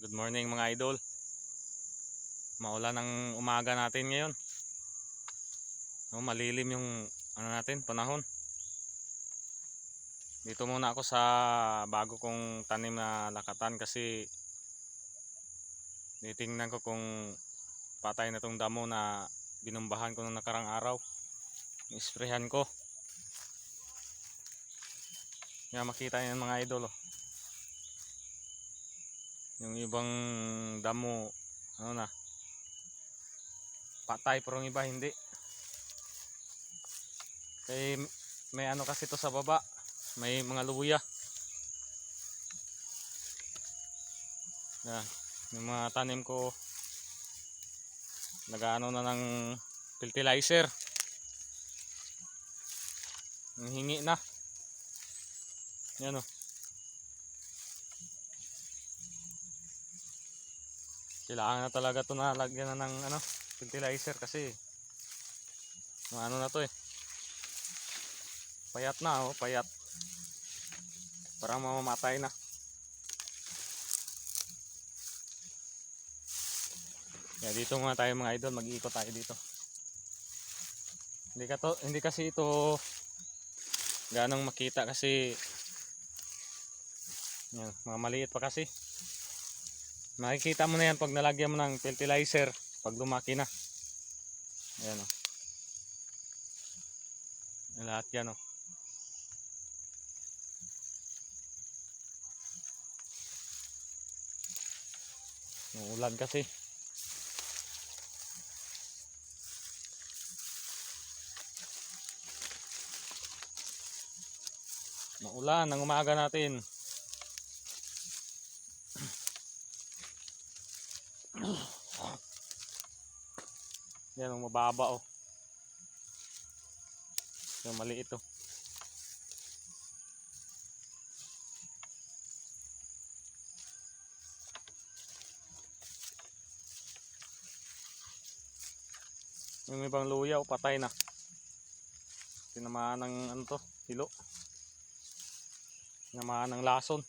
Good morning mga idol. Maulan ang umaga natin ngayon. No, malilim yung natin panahon. Dito muna ako sa bago kong tanim na lakatan kasi titingnan ko kung patay na tong damo na binumbahan ko nung nakarang araw. Isprehan ko. Yan, makita niyan mga idol. Oh. Yung ibang damo na patay pero yung iba hindi. Kaya may kasi to sa baba. May mga luya. Yan, yung mga tanim ko nagaano na ng fertilizer. Ang hingi na. Yan o. Kailangan na talaga ito na lagyan na ng fertilizer kasi na to eh. Payat na oh, payat. Parang mamamatay na. Yeah, dito muna tayo mga idol, mag-iikot tayo dito. Hindi kasi ito ganong makita kasi yan, mga maliit pa kasi. Makikita mo na yan pag nalagyan mo ng fertilizer pag lumaki na. Ayan o. Lahat yan o. Yung ulan kasi. Maulan ang umaga natin. Yan ang mababa oh. Yung maliit oh. Yung ibang luya oh, patay na. Tinamaan ng hilo. Tinamaan ng lason.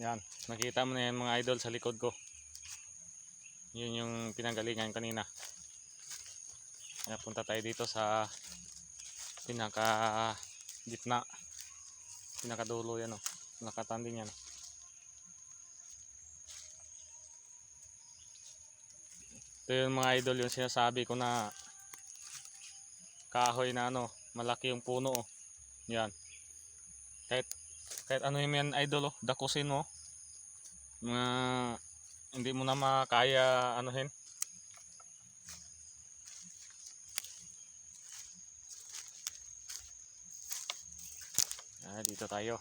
Yan, nakita mo na yan mga idol sa likod ko. Yun yung pinanggalingan kanina. Kaya punta tayo dito sa pinaka gitna, pinakadulo yan oh. Nakatanding yan. Ito yung mga idol yung sinasabi ko na kahoy na malaki yung puno oh. Yan. Kahit ano yung yan idol oh, dakusin mo. Mga hindi mo na makaya anuhin. Dito tayo.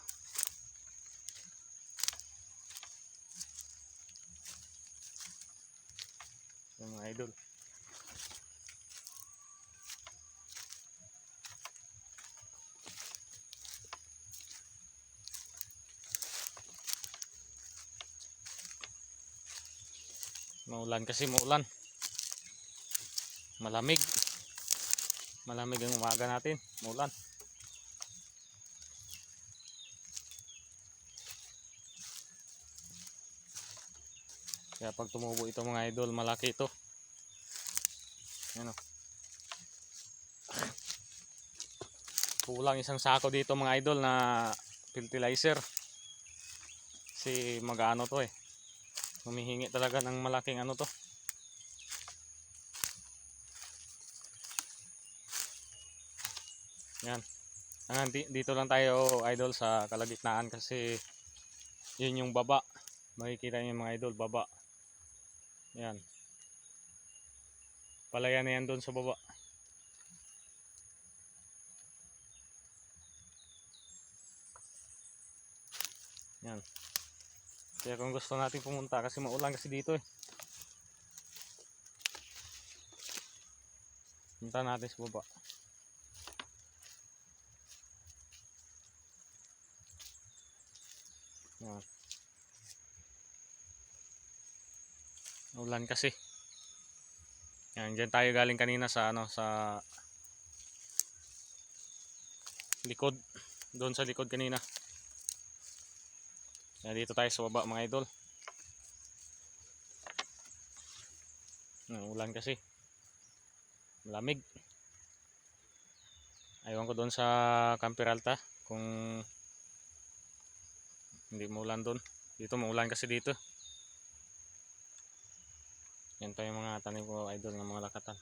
Yung mga idol. Maulan kasi maulan. Malamig. Malamig ang umaga natin. Maulan. Kaya pag tumubo ito mga idol, malaki ito. Ano? Kulang isang sako dito mga idol na fertilizer. Kasi mag-ano to eh. Humihingi talaga ng malaking to. Yan. Dito lang tayo idol sa kalagitnaan kasi yun yung baba. Makikita niyo mga idol, baba. Yan. Palayan na yan doon sa baba. Yan. Kaya kung gusto natin pumunta kasi maulan kasi dito eh. Punta natin sa baba. Yan. Ulan kasi. Yan, diyan tayo galing kanina sa likod. Doon sa likod kanina. Kaya dito tayo sa baba mga idol. Ulan kasi. Malamig. Ayaw ko doon sa Campiralta kung hindi maulan doon. Dito maulan kasi dito. Yan pa yung mga tanim ko idol ng mga lakatan.